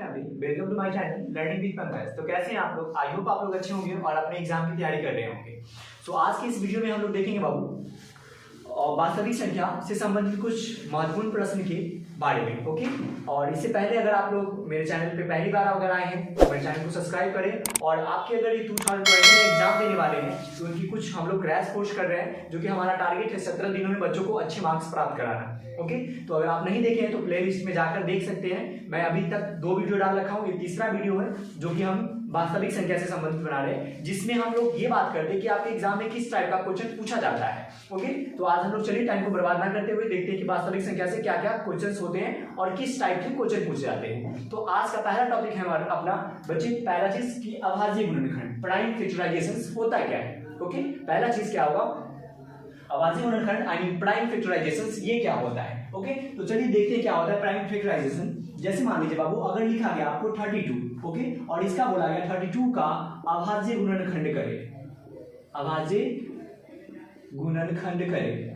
Family, welcome to my channel learning with Pankaj. तो कैसे हैं आप लोग? आई होप आप लोग अच्छे होंगे और अपने एग्जाम की तैयारी कर रहे होंगे। सो आज की इस वीडियो में हम लोग देखेंगे बाबू वास्तविक संख्या से संबंधित कुछ महत्वपूर्ण प्रश्न के बारे में। ओके, और इससे पहले अगर आप लोग मेरे चैनल पे पहली बार अगर आए हैं तो मेरे चैनल को सब्सक्राइब करें। और आपके अगर ये 2020 में एग्जाम देने वाले हैं तो उनकी कुछ हम लोग क्रैश कोर्स कर रहे हैं, जो कि हमारा टारगेट है 17 दिनों में बच्चों को अच्छे मार्क्स प्राप्त कराना। ओके, तो अगर आप नहीं देखे हैं तो प्ले लिस्ट में जाकर देख सकते हैं। मैं अभी तक 2 वीडियो डाल रखा हूँ, ये तीसरा वीडियो है जो कि हम वास्तविक संख्या से संबंधित बना रहे हैं, जिसमें हम लोग ये बात करते हैं कि आपके एग्जाम में किस टाइप का क्वेश्चन पूछा जाता है। ओके, तो आज हम लोग चलिए टाइम को बर्बाद ना करते हुए देखते हैं कि वास्तविक संख्या से क्या क्या क्वेश्चंस होते हैं और किस टाइप के क्वेश्चन पूछे जाते हैं। तो आज का पहला टॉपिक है हमारा अपना बच्चे पहला चीज की अभाज्य गुणनखंड प्राइम फैक्टराइजेशन होता क्या है। ओके, पहला चीज क्या होगा, अभाज्य गुणनखंड आई मीन प्राइम फैक्टराइजेशन, ये क्या होता है। ओके, तो चलिए देखते हैं क्या होता है प्राइम फैक्टराइजेशन। जैसे मान लीजिए बाबू, अगर लिखा गया आपको 32, ओके, और इसका बोला गया 32 का अभाज्य गुणनखंड करे, अभाज्य गुणनखंड करे।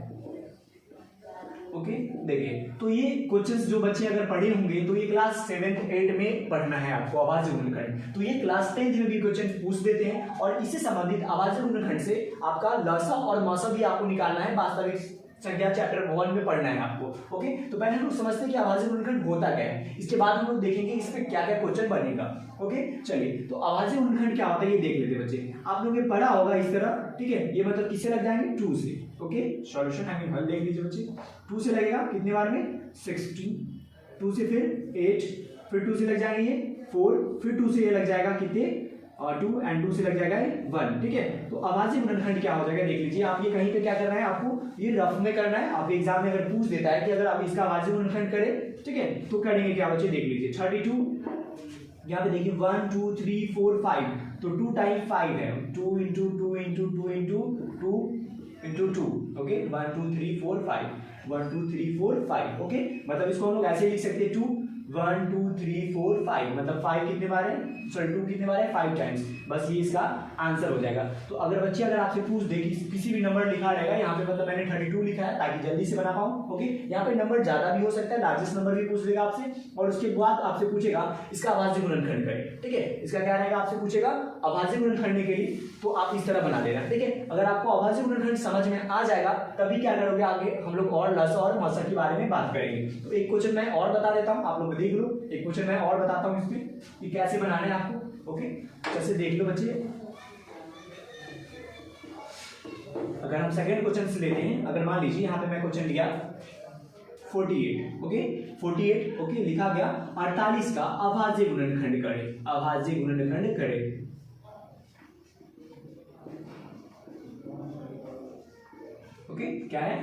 ओके, देखिए तो ये क्वेश्चंस जो बच्चे अगर पढ़े होंगे तो ये क्लास 7th 8 में पढ़ना है आपको अभाज्य गुणनखंड। तो ये क्लास 10th में भी क्वेश्चन पूछ देते हैं और इससे संबंधित अभाज्य गुणनखंड से आपका लसा और मसा भी आपको निकालना है। वास्तविक संख्या चैप्टर 1 में पढ़ना है आपको। ओके, तो पहले हम लोग समझते हैं कि अभाज्य गुणनखंड होता क्या है, इसके बाद हम लोग देखेंगे इस पे क्या क्या क्वेश्चन बनेगा। ओके, चलिए तो अभाज्य गुणनखंड क्या होता है ये देख लेते बच्चे। आप लोगों ने पढ़ा होगा इस तरह, ठीक है, ये मतलब किससे लग जाएंगे 2 से। ओके, सॉल्यूशन आई मीन हल देख लीजिए बच्चे। 2 से लगेगा कितने बार में 16, 2 से फिर 8, फिर 2 से लग जाएंगे ये 4, फिर 2 से ये लग जाएगा कितने 2 एंड 2 से लग जाएगा 1। ठीक है, तो अभाज्य गुणनखंड क्या हो जाएगा देख लीजिए। आप ये कहीं पे क्या करना है, आपको ये रफ में करना है। आप एग्जाम में अगर पूछ देता है कि अगर आप इसका अभाज्य गुणनखंड करें, ठीक है, तो करेंगे क्या बच्चे देख लीजिए। 32 यहाँ पे देखिए 1 2 3 4 5, तो 2 टाइम 5 है, 2 into 2 into 2 into 2 into 2। Okay, 1 2 3 4 5, 1 2 3 4 5। Okay, मतलब इसको हम लोग ऐसे लिख सकते हैं 2 1 2 3 4 5, मतलब 5 कितने बार है, सॉरी 2 कितने बार है 5 टाइम्स। बस ये इसका आंसर हो जाएगा। तो अगर बच्चे अगर आपसे पूछ दे कि किसी भी नंबर लिखा रहेगा, यहाँ पे मतलब मैंने 32 लिखा है ताकि जल्दी से बना पाऊँ। ओके, यहाँ पे नंबर ज्यादा भी हो सकता है, लार्जेस्ट नंबर भी पूछ लेगा आपसे, और उसके बाद आपसे पूछेगा इसका अभाज्य गुणनखंड करें। ठीक है, इसका क्या रहेगा, आपसे पूछेगा अभाज्य गुणनखंड के लिए, तो आप इस तरह बना देना। ठीक है, अगर आपको अभाज्य गुणनखंड समझ में आ जाएगा तभी क्या करोगे, आगे हम लोग और लसा और मसा के बारे में बात करेंगे। तो एक क्वेश्चन मैं और बता देता हूँ, आप लोग देख लो। एक क्वेश्चन मैं और बताता हूँ इस पे कि कैसे बनाना है आपको। ओके, जैसे देख लो बच्चे, अगर हम सेकंड क्वेश्चन से लेते हैं, अगर मान लीजिए यहाँ पे मैं क्वेश्चन लिया 48। ओके, 48 ओके, लिखा गया 48 का अभाज्य गुणनखंड करे, अभाज्य गुणनखंड करे। ओके, क्या है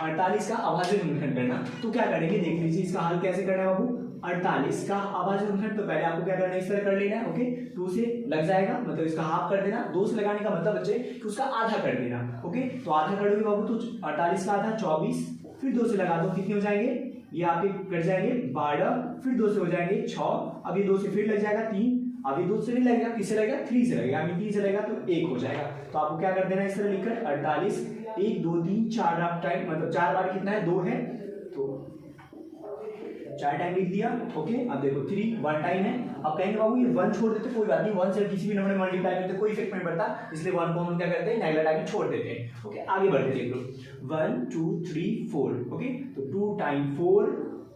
48 का अभाज्य गुणनखंड करना। तो क्या करेंगे देख लीजिए, इसका हल कैसे करना है बाबू। 48 का अभाज्य गुणनखंड, तो पहले आपको क्या करना है, इस तरह कर लेना है। ओके, 2 से लग जाएगा मतलब इसका हाफ कर देना, 2 से लगाने का मतलब बच्चे कि उसका आधा कर देना। ओके, तो आधा कर दोगे बाबू, तो 48 का आधा 24, फिर 2 से लगा दो, कितने हो जाएंगे, ये आपके कट जाएंगे 12, फिर 2 से हो जाएंगे 6, अब ये 2 से फिर लग जाएगा 3, अब ये 2 से नहीं लगेगा, किससे लगेगा 3 से लगेगा, अभी 3 से लगेगा तो 1 हो जाएगा। तो आपको क्या कर देना है, इस तरह लिखकर 48 1 2 3 4 आप टाइम मतलब 4 बार कितना है 2 है, तो 4 टाइम लिख दिया। ओके, अब देखो 3 1 टाइम है। अब कहेंगे बाबू ये 1 छोड़ देते, कोई बात नहीं, 1 से किसी भी नंबर में मल्टीप्लाई करते कोई इफेक्ट नहीं पड़ता, इसलिए 1 को हम क्या करते हैं नेगलेक्ट आके छोड़ देते हैं। ओके, आगे बढ़ते हैं, देखो 1 2 3 4। ओके, तो 2 टाइम 4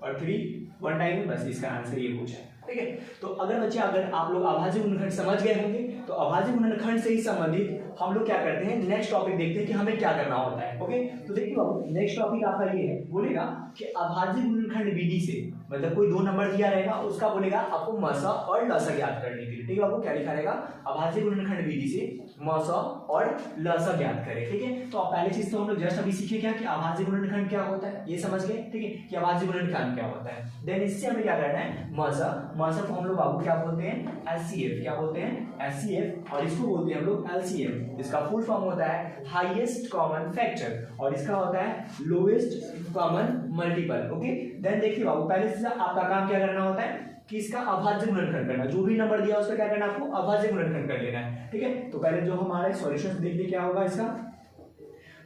और 3 1 टाइम, बस इसका आंसर ये पूछा है। ठीक है, तो अगर बच्चे अगर आप लोग अभाज्य गुणनखंड समझ गए होंगे तो अभाज्य गुणनखंड से ही संबंधित हम लोग क्या करते हैं, नेक्स्ट टॉपिक देखते हैं कि हमें क्या करना होता है। ओके, तो देखिए बाबू नेक्स्ट टॉपिक आपका ये है, बोलेगा कि अभाज्य गुणनखंड विधि से मतलब कोई 2 नंबर दिया रहेगा, उसका बोलेगा आपको मसा और लसा ज्ञात करने के लिए। ठीक है बाबू, क्या लिखा रहेगा, अभाज्य गुणनखंड विधि से मसा और लसा ज्ञात करें। ठीक है, तो पहली चीज तो हम लोग जस्ट अभी सीखे क्या कि अभाज्य गुणनखंड क्या होता है, ये समझ गए। ठीक है, कि अभाज्य गुणनखंड क्या होता है। देन इससे हमें क्या करना है, मसा, मसा को हम लोग बाबू क्या बोलते हैं, एचसीएफ, क्या बोलते हैं एचसीएफ, और इसको बोलते हैं हम लोग एलसीएम। इसका फुल फॉर्म होता है हाईएस्ट कॉमन फैक्टर, और इसका होता है lowest common multiple. Okay, then देखिए बाबू पहले से आपका काम क्या करना होता है कि इसका अभाज्य गुणनखंड करना, जो भी नंबर दिया उसका क्या करना है, आपको अभाज्य गुणनखंड कर लेना है। ठीक है, तो पहले जो हमारा सॉल्यूशन देख लिए क्या होगा इसका,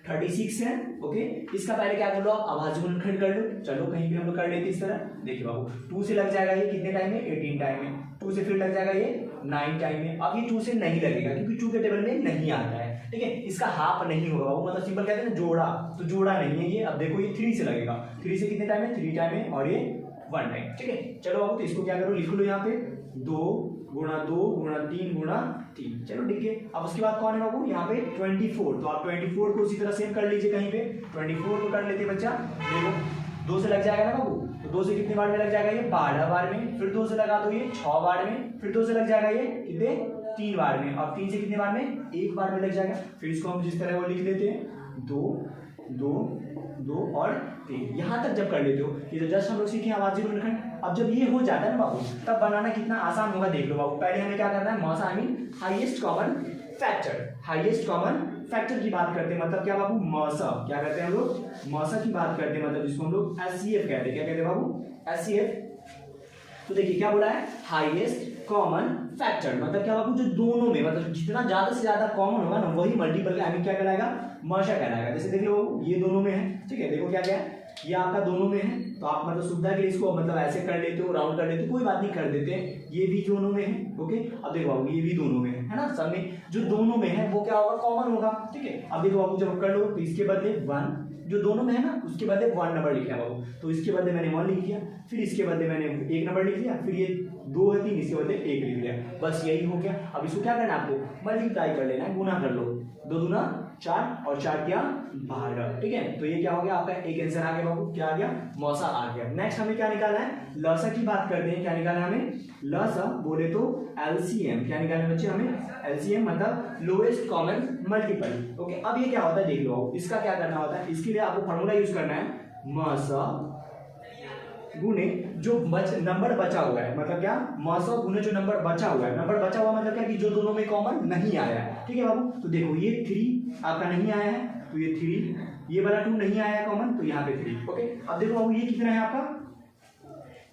36 है। ओके, इसका पहले क्या कर लो आप अभाज्य गुणनखंड कर लो। चलो कहीं भी हम लोग कर लेते इस तरह। देखिए बाबू 2 से लग जाएगा ये कितने टाइम में, 18 टाइम में। 2 से फिर लग जाएगा ये 9 टाइम में। अब ये 2 से नहीं लगेगा क्योंकि 2 के टेबल में नहीं आता है, ठीक है। इसका हाफ नहीं होगा बाबू, मतलब सिंपल कहते हैं ना जोड़ा, तो जोड़ा नहीं है ये। अब देखो ये 3 से लगेगा, 3 से कितने टाइम में, 3 टाइम में, और ये 1 टाइम, ठीक है। चलो बाबू तो इसको क्या करो, लिख लो यहाँ पे 2 गुणा 2 गुणा 3 गुणा 3। चलो ठीक है। अब उसके बाद कौन है बाबू, यहाँ पे 24। तो आप 24 को उसी तरह सेम कर लीजिए कहीं पे। 24 को कर लेते बच्चा। देखो 2 से लग जाएगा ना बाबू, तो 2 से कितने बार में लग जाएगा ये, 12 बार में। फिर 2 से लगा दो ये 6 बार में। फिर 2 से लग जाएगा ये कितने, 3 बार में। और 3 से कितने बार में, 1 बार में लग जाएगा। फिर इसको हम जिस तरह वो लिख लेते हैं 2 2 2 और 3। यहाँ तक जब कर लेते हो, ये तो जस्ट हम लोग सीखे अभाज्य गुणनखंड। अब जब ये हो जाता है ना बाबू, तब बनाना कितना आसान होगा देख लो बाबू। पहले हमें क्या करना है, मौसा I mean highest common factor. Highest common factor की बात करते हैं, मतलब क्या बाबू, मौसा। क्या करते हैं हम लोग, मौसा की बात करते हैं, मतलब जिसको हम लोग एचसीएफ कहते हैं। क्या कहते हैं बाबू, एचसीएफ। तो देखिए क्या बोला है, हाईएस्ट कॉमन फैक्टर, मतलब क्या बाबू, जो दोनों में, मतलब जितना ज्यादा से ज्यादा कॉमन होगा ना वही मल्टीपल आई मीन क्या कहलाएगा, मौसा कहलाएगा। जैसे देख लो ये दोनों में है, ठीक है। देखो क्या क्या है, ये आपका दोनों में है, तो आप मतलब सुविधा के लिए इसको मतलब ऐसे कर लेते हो, राउंड कर लेते हो, कोई बात नहीं, कर देते हैं। ये भी दोनों में है, ओके। अब देखो बाबू ये भी दोनों में है ना, सब में जो दोनों में है वो क्या होगा, कॉमन होगा, ठीक है। अब देखो बाबू जब कर लो तो इसके बदले 1, जो दोनों में है ना उसके बदले 1 नंबर लिखा है बाबू, तो इसके बदले मैंने 1 लिख दिया। फिर इसके बदले मैंने 1 नंबर लिख दिया। फिर ये 2 है 3, इसके बदले 1 लिख दिया। बस यही हो गया। अब इसको क्या करना है, आपको मल्टीप्लाई कर लेना है, गुना कर लो। 2 दूना 4 और 4 क्या 12, ठीक है। तो ये क्या हो गया आपका, एक आंसर आ गया बाबू, क्या आ गया, मौसा आ गया। नेक्स्ट हमें क्या निकालना है, लसा की बात करते हैं। क्या निकालना है हमें, लसा बोले तो एलसीएम। क्या निकालना है बच्चे हमें, एलसीएम मतलब लोएस्ट कॉमन मल्टीपल। ओके, अब ये क्या होता है देख लो, इसका क्या करना होता है, इसके लिए आपको फॉर्मूला यूज करना है, मौसा गुने जो नंबर बचा हुआ है, मतलब क्या, मौसा गुने जो नंबर बचा हुआ है। नंबर बचा हुआ मतलब क्या, कि जो दोनों में कॉमन नहीं आया है, ठीक है बाबू। तो देखो ये 3 आपका नहीं आया है, तो ये 3, ये वाला 2 नहीं आया है कॉमन, तो यहाँ पे 3, ओके। अब देखो बाबू ये कितना है आपका,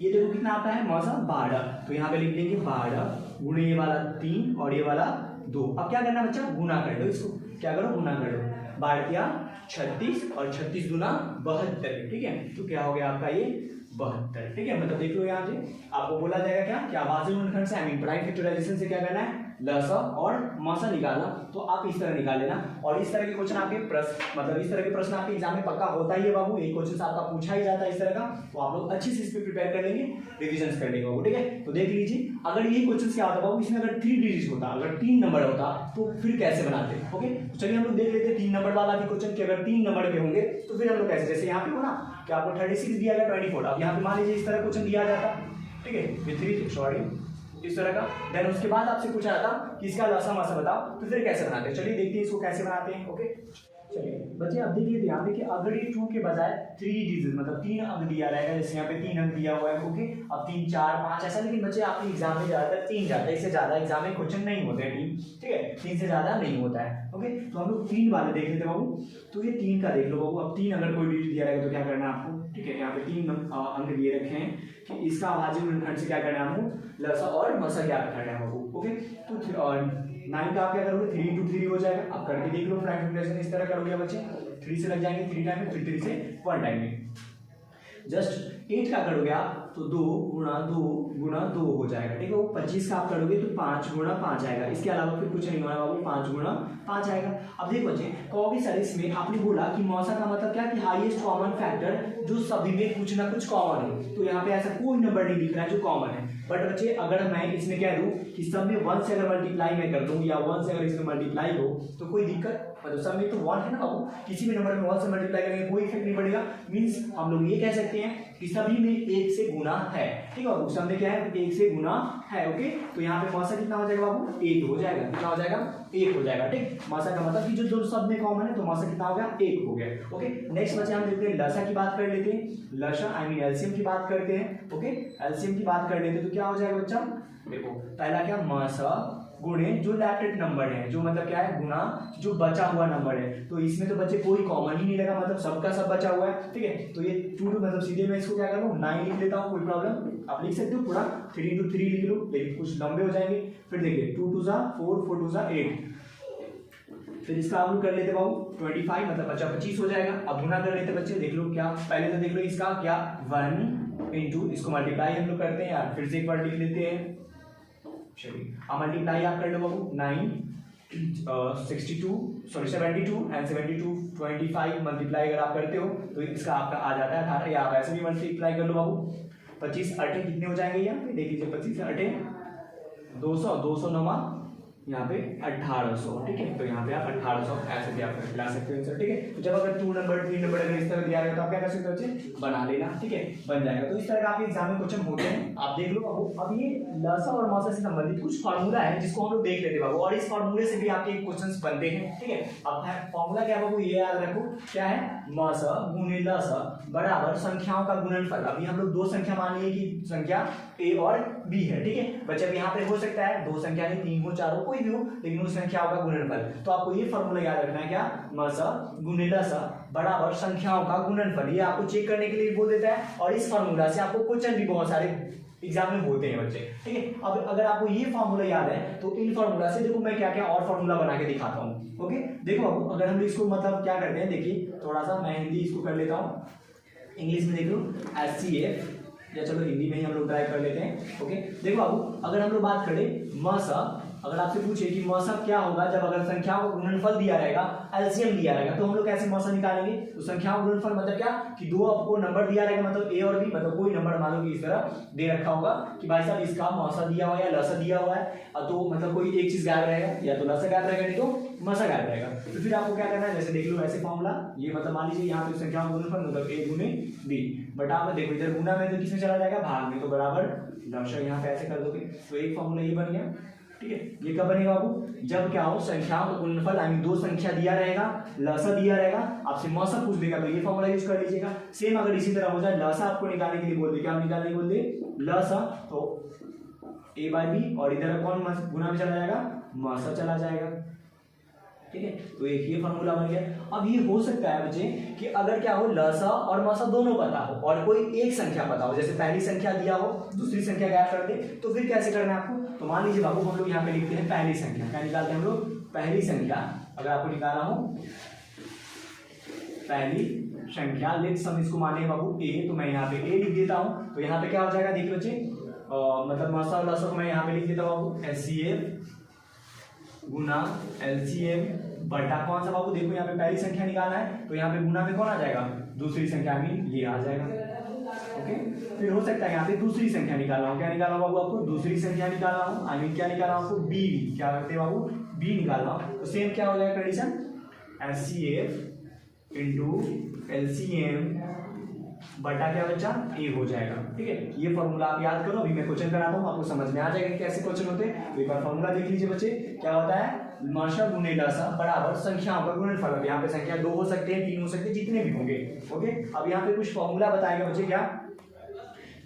ये देखो कितना आता है मौसा 12, तो यहाँ पे लिख देंगे 12 गुणे ये वाला 3 और ये वाला 2। अब क्या करना बच्चा, गुना कर लो इसको, क्या करो, गुना कर लो। 12 36 और 36 गुना 72, ठीक है। तो क्या हो गया आपका ये 72, ठीक है। मतलब देख लो यहाँ पे आपको बोला जाएगा क्या अभाज्य गुणनखंड से आई मीन प्राइम फैक्टराइजेशन से क्या करना है, लसा और मौसा निकालना। तो आप इस तरह निकाल लेना। और इस तरह के क्वेश्चन आपके प्रश्न, मतलब इस तरह के प्रश्न आपके एग्जाम में पक्का होता ही है बाबू। एक क्वेश्चन आपका पूछा ही जाता है इस तरह का, तो आप लोग अच्छी से इस पे प्रिपेयर कर लेंगे, रिविजन कर लेंगे बाबू, ठीक है। तो देख लीजिए, अगर ये क्वेश्चन क्या होता बाबू, इसमें अगर 3 डिजिट होता, अगर 3 नंबर होता, तो फिर कैसे बनाते, ओके। तो चलिए हम लोग देख लेते हैं 3 नंबर वाला भी क्वेश्चन, कि अगर 3 नंबर के होंगे तो फिर हम लोग कैसे, जैसे यहाँ पे हो ना कि आपको 36 दिया गया 24, अब यहाँ पे मान लीजिए इस तरह क्वेश्चन दिया जाता, ठीक है, ये 3 सॉरी इस तरह का। देन उसके बाद आपसे पूछा जाता कि इसका लसा मसा बताओ, तो फिर कैसे बनाते हैं। चलिए देखते हैं इसको कैसे बनाते हैं, ओके। चलिए बच्चे अब देखिए यहाँ पे कि अगर ये 2 के बजाय 3 डिजिट मतलब 3 अंक दिया रहेगा, जैसे यहाँ पे 3 अंक दिया हुआ है, ओके। अब 3 4 5 ऐसा, लेकिन बच्चे आपके एग्जाम में ज्यादातर 3 जाता है, इससे ज्यादा एग्जाम में क्वेश्चन नहीं होते हैं 3, ठीक है, 3 से ज्यादा नहीं होता है, ओके। तो हम लोग 3 वाले देख लेते बाबू। तो ये 3 का देख लो बाबू। अब 3 अगर कोई डिजिट दिया रहेगा तो क्या करना है आपको, ठीक है। यहाँ पे 3 अंक दिए रखे हैं कि इसका अभाज्य गुणनखंड से क्या करना है आपको, लसा और मसा क्या करना है बाबू, ओके। तो 9 का आप क्या करोगे, 3 × 3 हो जाएगा। आप करके देख लो, प्राइम फैक्टराइजेशन इस तरह करोगे बच्चे, 3 से लग जाएंगे 3 टाइम में, फिर 3 से 1 टाइम में। जस्ट 8 का करोगे आप तो 2 गुणा 2 हो जाएगा, ठीक है। वो 25 का आप करोगे तो 5 गुणा 5 आएगा। इसके अलावा फिर कुछ नहीं होना बाबू, 5 गुणा 5 आएगा। अब देखो बच्चे कहोगे सर इसमें आपने बोला कि मौसा का मतलब क्या, कि हाईएस्ट कॉमन फैक्टर जो सभी में कुछ ना कुछ कॉमन है, तो यहाँ पे ऐसा कोई नंबर नहीं दिख रहा है जो कॉमन है। बट बच्चे अगर मैं इसमें कह दूं कि सब में 1 से अगर मल्टीप्लाई मैं कर दूं, या 1 से अगर इसमें मल्टीप्लाई हो, तो कोई दिक्कत, मतलब सब में तो 1 है ना बाबू, किसी भी नंबर में 1 से मल्टीप्लाई करेंगे कोई इफेक्ट नहीं पड़ेगा। मींस हम लोग ये कह सकते हैं कि सभी में 1 से गुना है, ठीक है बाबू। सब में क्या है, 1 से गुना है, ओके। तो यहाँ पे मौसा कितना हो जाएगा बाबू, 1 हो जाएगा। कितना हो जाएगा, 1 हो जाएगा, ठीक। मौसा का मतलब कि जो दो सब में कॉमन है, तो मौसा कितना हो गया, 1 हो गया, ओके। नेक्स्ट बच्चे हम देखते हैं लसा की बात कर लेते हैं, लसा आई मीन एलसीएम की बात करते हैं, ओके। एलसीएम की बात कर लेते हैं तो क्या हो जाएगा बच्चा, देखो पहला क्या, मौसा गुणे जो लेफ्ट नंबर है, जो मतलब क्या है, गुना जो बचा हुआ नंबर है। तो इसमें तो बच्चे कोई कॉमन ही नहीं लगा, मतलब सबका सब बचा हुआ है, ठीक है। तो ये 2 मतलब सीधे मैं इसको क्या कर लूँ, 9 लिख लेता हूँ, कोई प्रॉब्लम, आप लिख सकते हो पूरा 3 × 3 लिख लो, लेकिन कुछ लंबे हो जाएंगे। फिर देखिए 2 × 2 = 4, 4 × 2 = 8, फिर इसका हम लोग कर लेते बाबू 25 मतलब बच्चा 25 हो जाएगा। अब गुना कर लेते बच्चे, देख लो क्या, पहले तो देख लो इसका क्या 1 इंटू इसको मल्टीप्लाई हम लोग करते हैं यार, फिर से एक बार लिख लेते हैं। चलिए अब मल्टीप्लाई आप कर लो बाबू 72 एंड 72 25 मल्टीप्लाई अगर आप करते हो तो इसका आपका आ जाता है 18, या आप ऐसे भी मल्टीप्लाई कर लो बाबू। 25 8 कितने हो जाएंगे यहाँ पे देख लीजिए, 25 8 200 209 यहाँ पे 1800, ठीक है। तो यहाँ पे आप 1800 ऐसे भी आप ला सकते हो आंसर, ठीक है। तो जब अगर 2 नंबर 3 नंबर अगर इस तरह दिया गया तो आप क्या कर सकते हो बच्चे, बना लेना, ठीक है, बन जाएगा। तो इस तरह का आपके एग्जाम में क्वेश्चन होते हैं, आप देख लो बाबू। अब ये लसा और मसा से संबंधित कुछ फार्मूला है जिसको हम लोग देख लेते हैं बाबू, और इस फार्मूले से भी आपके क्वेश्चंस बनते हैं, ठीक है। अब फार्मूला क्या है बाबू, ये याद रखो क्या है, मसा गुणे लसा बराबर संख्याओं का गुणनफल। अभी हम लोग दो संख्या मान लिए कि संख्या ए और बी है, ठीक है बच्चे। अब यहाँ पे हो सकता है दो संख्या नहीं, 3 हो 4 हो कोई भी हो, लेकिन उस संख्याओं का गुणनफल। तो आपको ये फॉर्मूला याद रखना है क्या, मसा गुणे लसा बराबर संख्याओं का गुणनफल। ये आपको चेक करने के लिए बोल देता है, और इस फॉर्मूला से आपको क्वेश्चन भी बहुत सारे एग्जाम में होते हैं बच्चे, ठीक है। अब अगर आपको ये फॉर्मूला याद है तो इन फॉर्मूला से देखो मैं क्या क्या और फॉर्मूला बना के दिखाता हूँ, ओके। देखो अब अगर हम इसको मतलब क्या करते हैं, देखिए थोड़ा सा मैं हिंदी इसको कर लेता हूँ, इंग्लिश में देख लो HCF, या चलो हिंदी में ही हम लोग ट्राई कर लेते हैं, ओके। देखो बाबू अगर हम लोग बात करें मसा, अगर आपसे पूछे कि मसा क्या होगा जब अगर संख्याओं को गुणनफल दिया रहेगा, एलसीएम दिया रहेगा, तो हम लोग कैसे मसा निकालेंगे। तो संख्याओं गुणनफल मतलब क्या कि दो आपको नंबर दिया रहेगा, मतलब ए और बी, मतलब कोई नंबर मान लो कि इस तरह दे रखा होगा कि भाई साहब इसका मसा दिया हुआ है या लसा दिया हुआ है, तो मतलब कोई एक चीज गायब रहेगा, या तो लसा गायब रहेगा नहीं तो मसा गायब रहेगा। तो फिर आपको क्या करना है, जैसे देख लो ऐसे फॉर्मूला, ये मतलब मान लीजिए यहाँ पे संख्याओं का गुणनफल मतलब ए गुने बी, बट आप देखो इधर गुना में तो किसमें चला जाएगा, भाग में, तो बराबर लसा यहाँ पे ऐसे कर दोगे तो एक फॉर्मूला ये बन गया, ठीक है। ये कब बनेगा बाबू, जब क्या हो संख्याओं का गुणनफल, आई मीन दो संख्या दिया रहेगा, लसा दिया रहेगा, आपसे मसा पूछ देगा तो ये फॉर्मूला यूज कर लीजिएगा। सेम अगर इसी तरह हो जाए, लसा आपको निकालने के लिए बोल दे, क्या निकालने के बोल दे, लसा, तो a बाई बी, और इधर कौन गुना में चला जाएगा, मसा चला जाएगा, ठीक है। तो एक ये फॉर्मूला बन गया। अब ये हो सकता है बच्चे कि अगर क्या हो लसा और मसा दोनों पता हो और कोई एक संख्या पता हो, जैसे पहली संख्या दिया हो दूसरी संख्या गायब कर दे, तो फिर कैसे करना है आपको। तो मान लीजिए बाबू हम लोग यहाँ पे लिखते हैं पहली संख्या, क्या निकालते हैं हम लोग, पहली संख्या अगर आपको निकालना हो पहली संख्या, लेट्स हम इसको माने बाबू ए, तो मैं यहाँ पे ए लिख देता हूँ। तो यहाँ पे क्या हो जाएगा देखिए बच्चे, मतलब मसा और लसा को मैं यहाँ पे लिख देता हूँ बाबू HCF गुना LCM बटा कौन सा बाबू, देखो यहाँ पे पहली संख्या निकालना है तो यहाँ पे गुना में कौन आ जाएगा, दूसरी संख्या में ये आ जाएगा, ओके। फिर हो सकता है यहाँ पे दूसरी संख्या निकालना हो, क्या निकालना हो बाबू आपको, दूसरी संख्या निकालना हो, आई मीन क्या निकालना हो आपको, बी, क्या करते हैं बाबू, बी निकालना हो। तो सेम क्या हो जाएगा कंडीशन, HCF इंटू LCM बटा क्या बच्चा ए हो जाएगा, ठीक है। ये फॉर्मूला आप याद करो, अभी मैं क्वेश्चन कराता हूँ, आपको समझ में आ जाएगा कि कैसे क्वेश्चन होते हैं। तो एक बार फॉर्मूला देख लीजिए बच्चे, क्या होता है, मसा गुणे लसा बराबर संख्याओं का गुणनफल। अब यहाँ पे संख्या 2 हो सकते हैं, 3 हो सकते हैं, जितने भी होंगे, ओके। अब यहाँ पे कुछ फॉर्मूला बताएगा बच्चे, क्या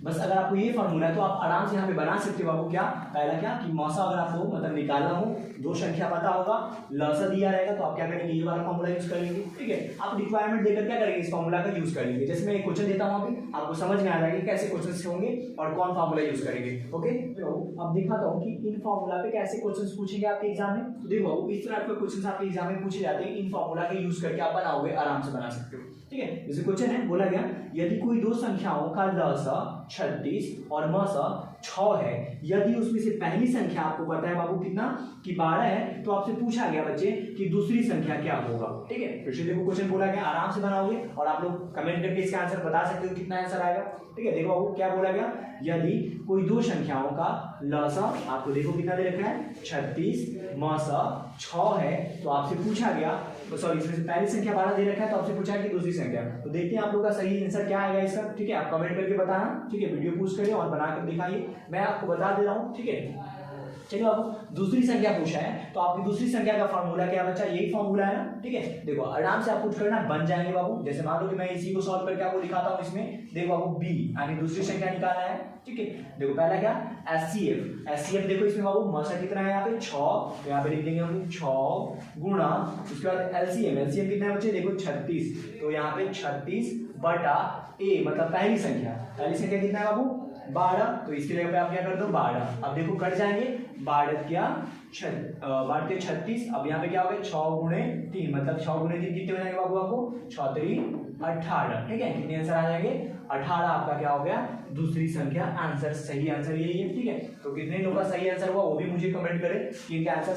बस अगर आपको ये फॉर्मूला है तो आप आराम से यहाँ पे बना सकते हो बाबू। क्या पहला क्या कि मसा अगर आपको मतलब निकालना हो, दो संख्या पता होगा, लसा दिया रहेगा, तो आप क्या करेंगे, ये वाला फॉर्मूला यूज करेंगे, ठीक है। आप रिक्वायरमेंट देकर क्या करेंगे, इस फॉर्मूला का यूज कर लेंगे। जैसे मैं एक क्वेश्चन देता हूँ अभी, आपको समझ में आ जाएगा कैसे क्वेश्चन होंगे और कौन फॉर्मूला यूज करेंगे, ओके। तो अब दिखाता हूँ कि इन फॉर्मूला पे कैसे क्वेश्चन पूछेंगे आपके एग्जाम में। तो देखो इस तरह के क्वेश्चन आपके एग्जाम में पूछे जाते हैं, इन फॉर्मूला के यूज करके आप बनाओगे, आराम से बना सकते हो, ठीक है। जैसे क्वेश्चन है, बोला गया यदि कोई दो संख्याओं का लसा 36 और मसा 6 है, यदि उसमें से पहली संख्या आपको पता है बाबू कितना कि 12 है, तो आपसे पूछा गया बच्चे कि दूसरी संख्या क्या होगा, ठीक है। फिर से देखो क्वेश्चन बोला गया, आराम से बनाओगे और आप लोग कमेंट करके इसका आंसर बता सकते हो कितना आंसर आएगा, ठीक है। देखो बाबू क्या बोला गया, यदि कोई दो संख्याओं का लसा आपको देखो कितना दे रखा है 36, मसा 6 है, तो आपसे पूछा गया, तो सॉरी इसमें से पहली संख्या 12 दे रखा है, तो आपसे पूछा है कि दूसरी संख्या। तो देखते हैं आप लोग का सही आंसर क्या आएगा इसका, ठीक है। आप कमेंट करके बताना, ठीक है, वीडियो पूछ करिए और बनाकर दिखाइए, मैं आपको बता दे रहा हूँ, ठीक है। चलिए बाबू दूसरी संख्या पूछा है, तो आपकी दूसरी संख्या का फॉर्मूला क्या बच्चा, यही फॉर्मूला है ना, ठीक है। देखो आराम से आप पुट करना, बन जाएंगे बाबू। जैसे मान लो कि मैं इसी को सॉल्व करके आपको दिखाता हूँ, इसमें देखो बाबू बी यानी दूसरी संख्या निकालना है, ठीक है। देखो पहला क्या HCF देखो इसमें बाबू मसा कितना है यहाँ पे 6, तो यहाँ पे लिख देंगे हम 6 गुणा, उसके बाद LCM कितना है बच्चे, देखो 36, तो यहाँ पे 36 बटा ए मतलब पहली संख्या कितना है बाबू 12, तो इसके जगह पे आप क्या कर दो 12। अब देखो कट जाएंगे, 12 क्या 36। अब यहाँ पे क्या हो गया 6 गुणे 3, मतलब 6 गुणे 3 कितने हो जाएंगे बाबू आपको 6 3 18। ठीक है, कितने आंसर आ जाएंगे 18 आपका क्या हो गया दूसरी संख्या आंसर, सही आंसर यही है। ठीक है, तो कितने लोगों का सही आंसर हुआ वो भी मुझे कमेंट करें कि इनका आंसर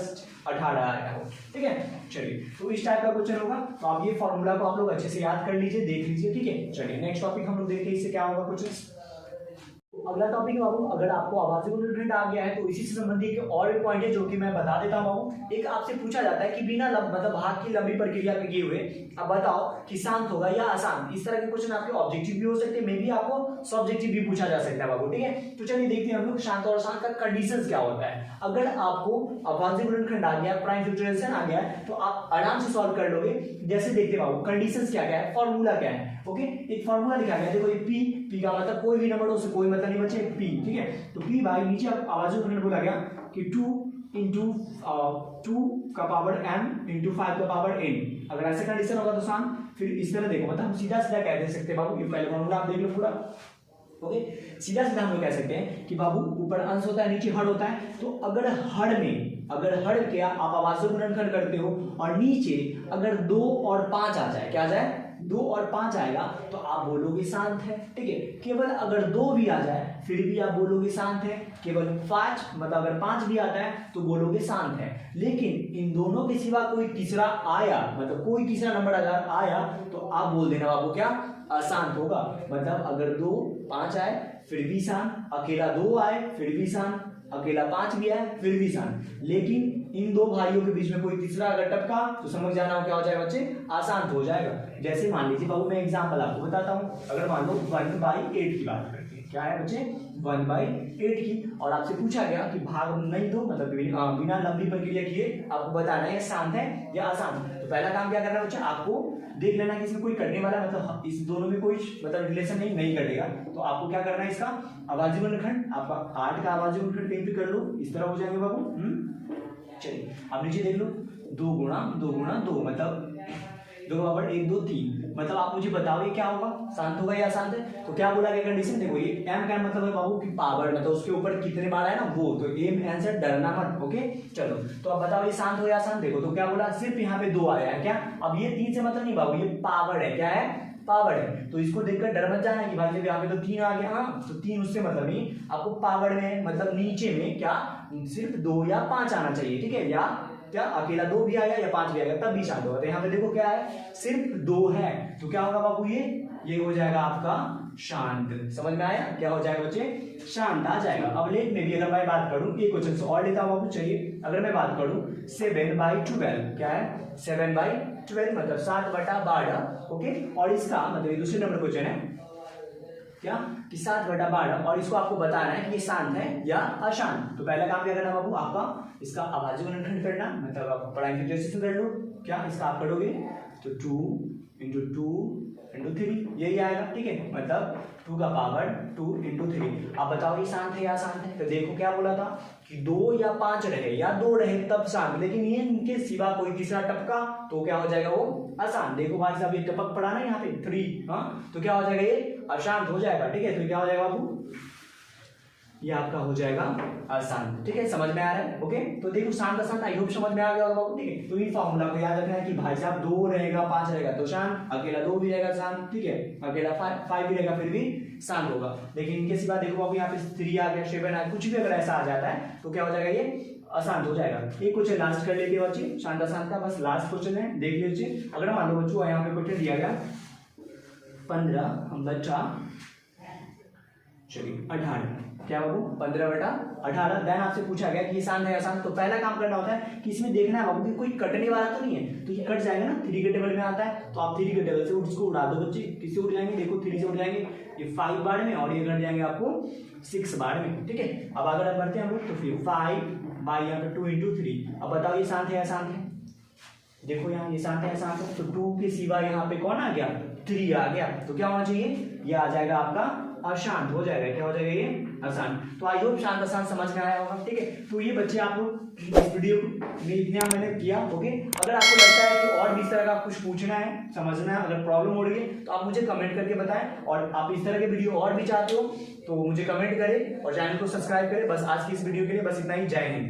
18 आया हो। ठीक है, चलिए तो इस टाइप का क्वेश्चन होगा, तो आप ये फॉर्मूला को आप लोग अच्छे से याद कर लीजिए, देख लीजिए। ठीक है, चलिए नेक्स्ट टॉपिक हम लोग देखते हैं इससे क्या होगा क्वेश्चन। अगला टॉपिक बाबू, अगर आपको आवाज़ी गुणनखंड आ गया है तो इसी से संबंधित एक और पॉइंट है जो कि मैं बता देता हूँ। एक आपसे पूछा जाता है कि बिना मतलब भाग की लंबी प्रक्रिया के किए हुए अब बताओ कि शांत होगा या आसान। इस तरह के क्वेश्चन आपके ऑब्जेक्टिव भी हो सकते हैं, मे भी आपको सब्जेक्टिव भी पूछा जा सकता है बाबू। ठीक है, तो चलिए देखते हैं हम लोग शांत और आसान का कंडीशंस क्या होता है। अगर आपको आवाज़ी गुणनखंड आ गया, प्राइम फैक्टराइजेशन आ गया तो आप आराम से सॉल्व कर लोगे। जैसे देखते बाबू कंडीशंस क्या क्या है, फॉर्मूला क्या है। ओके, एक फॉर्मूला लिखा गया, देखो ये पी का मतलब कोई भी नंबर हो उससे कोई मतलब नहीं बचे, पी। ठीक है, तो पी भाई नीचे आवाज़ी गुणनखंड बोला गया कि 2 इंटू 2 का पावर m इंटू 5 का पावर n। अगर ऐसे कंडीशन होगा तो शांत, फिर इस तरह देखो, मतलब हम सीधा सीधा कह दे सकते हैं बाबू, ये पहले फॉर्मूला आप देख लो पूरा। ओके, सीधा सीधा हम लोग कह सकते हैं कि बाबू ऊपर अंश होता है नीचे हर होता है, तो अगर हर के आप आवाज़ी गुणनखंड करते हो और नीचे अगर 2 और 5 आ जाए, क्या आ जाए 2 और 5 आएगा तो आप बोलोगे शांत है। ठीक है, केवल अगर 2 भी आ जाए फिर भी आप बोलोगे शांत है। केवल 5 मतलब अगर 5 भी आता है तो बोलोगे शांत है। लेकिन इन दोनों के सिवा कोई तीसरा आया, मतलब कोई तीसरा नंबर अगर आया तो आप बोल देना बाबू क्या अशांत होगा। मतलब अगर 2 5 आए फिर भी शांत, अकेला 2 आए फिर भी शांत, अकेला 5 भी आए फिर भी शांत। लेकिन इन दो भाइयों के बीच में कोई तीसरा अगर टपका तो समझ जाना हो क्या हो जाएगा बच्चे अशांत हो जाएगा। जैसे मान लीजिए बाबू मैं एग्जांपल आपको बताता हूँ, अगर मान लो 1/8 की बात करते हैं, क्या है बच्चे 1/8 की, और आपसे पूछा गया कि भाग नहीं दो मतलब बिना लंबी प्रक्रिया किए आपको बताना है शांत है या अशांत। तो पहला काम क्या करना है बच्चे, आपको देख लेना कि इसमें कोई कटने वाला मतलब इस दोनों में कोई मतलब रिलेशन नहीं कटेगा। तो आपको क्या करना है, इसका आवाज़ी गुणनखंड आपका 8 का आवाज़ी गुणनखंड कहीं पे कर लो, इस तरह हो जाएंगे बाबू। चलिए अब नीचे देख लो 2 गुणा 2 मतलब 2 पावर 1 2 3, मतलब आप मुझे बताओ ये क्या होगा, शांत होगा या अशांत है। तो क्या बोला गया कंडीशन, देखो ये m का मतलब है बाबू की पावर, मतलब उसके ऊपर कितने बार है ना वो, तो m आंसर डरना मत। ओके चलो, तो अब बताओ ये शांत हो या अशांत। देखो तो क्या बोला, सिर्फ यहाँ पे 2 आया है क्या, अब ये 3 से मतलब नहीं बाबू, ये पावर है, क्या है पावर है। तो इसको देखकर डर मत जाना कि भाई जब यहाँ पे तो 3 आ गया, हाँ तो 3 उससे मतलब नहीं, आपको पावर में मतलब नीचे में क्या सिर्फ 2 या 5 आना चाहिए। ठीक है, या क्या अकेला 2 भी आया या 5 भी आएगा तब भी शांत होगा। तो यहाँ पे देखो क्या है सिर्फ 2 है, तो क्या होगा बाबू ये हो जाएगा आपका शांत। समझ में आया, क्या हो जाएगा बच्चे शांत आ जाएगा। अब लेट में भी अगर मैं बात करूं एक क्वेश्चन से और लेता हूं बाबू, चलिए अगर मैं बात करूं 7/12, क्या है 7/12 मतलब 7/12। ओके, और इसका मतलब ये दूसरे नंबर क्वेश्चन है क्या कि 7/12, और इसको आपको बताना है कि ये शांत है या अशांत। तो पहला काम क्या करना बाबू, आपका इसका आवाज़ी गुणनखंड करना, मतलब आप प्राइम फैक्टराइजेशन कर लो। क्या इसका आप करोगे तो 2 इंटू 2 इंटू 3 यही आएगा। ठीक है, मतलब 2 का पावर 2 इंटू 3। आप बताओ ये शांत है या अशांत है। तो देखो क्या बोला था कि 2 या 5 रहे या 2 रहे तब शांत, लेकिन ये इनके सिवा कोई तीसरा टपका तो क्या हो जाएगा वो अशांत। देखो भाई साहब ये टपक पड़ा ना यहाँ पे 3, हाँ तो क्या हो जाएगा ये अशांत हो जाएगा। ठीक है, तो क्या हो जाएगा बाबू ये आपका हो जाएगा अशांत। ठीक है, समझ में आ रहा है। ओके, तो देखो शांत अशांत आई होप समझ में आ गया होगा बाबू। ठीक है, तो इन फॉर्मूला को याद रखना है कि भाई साहब 2 रहेगा 5 रहेगा तो शांत, अकेला 2 भी रहेगा शांत, ठीक है अकेला 5 भी रहेगा फिर भी शांत होगा। लेकिन इनके सिवा देखो बाबू यहाँ पे 3 आ गया 7 आ गया, कुछ भी अगर ऐसा आ जाता है तो क्या हो जाएगा ये अशांत हो जाएगा। एक क्वेश्चन लास्ट कर लेते हैं बच्चे शांत अशांत का, बस लास्ट क्वेश्चन है देख लीजिए। अगर मान लो बच्चों यहाँ पे क्वेश्चन दिया गया 15/18, चलिए 18, क्या बाबू 15/18, देन आपसे पूछा गया कि ये शांत है अशांत। तो पहला काम करना होता है कि इसमें देखना है बाबू कि कोई कटने वाला तो नहीं है, तो ये कट जाएगा ना 3 के टेबल में आता है, तो आप 3 के टेबल से इसको उड़ा दो बच्चे। किससे उड़ जाएंगे, देखो 3 से उड़ जाएंगे, ये 5 बार में और ये कट जाएंगे आपको 6 बार में। ठीक है, अब अगर आप बढ़ते हैं हम लोग तो फिर 5/2 इंटू 3। अब बताओ ये शांत है या अशांत है। देखो यहाँ ये शांत है या अशांत है, तो 2 के सिवा यहाँ पे कौन आ गया 3 आ गया, तो क्या होना चाहिए ये आ जाएगा आपका अशांत हो जाएगा। क्या हो जाएगा ये आसान। तो आई होप शांत आसान समझ में आया होगा, ठीक है। तो ये बच्चे आप लोग इस वीडियो में इतना मैंने किया, ओके। अगर आपको लगता है कि और भी इस तरह का कुछ पूछना है, समझना है, अगर प्रॉब्लम हो रही है तो आप मुझे कमेंट करके बताएं, और आप इस तरह के वीडियो और भी चाहते हो तो मुझे कमेंट करें और चैनल को सब्सक्राइब करें। बस आज की इस वीडियो के लिए बस इतना ही। जय हिंद।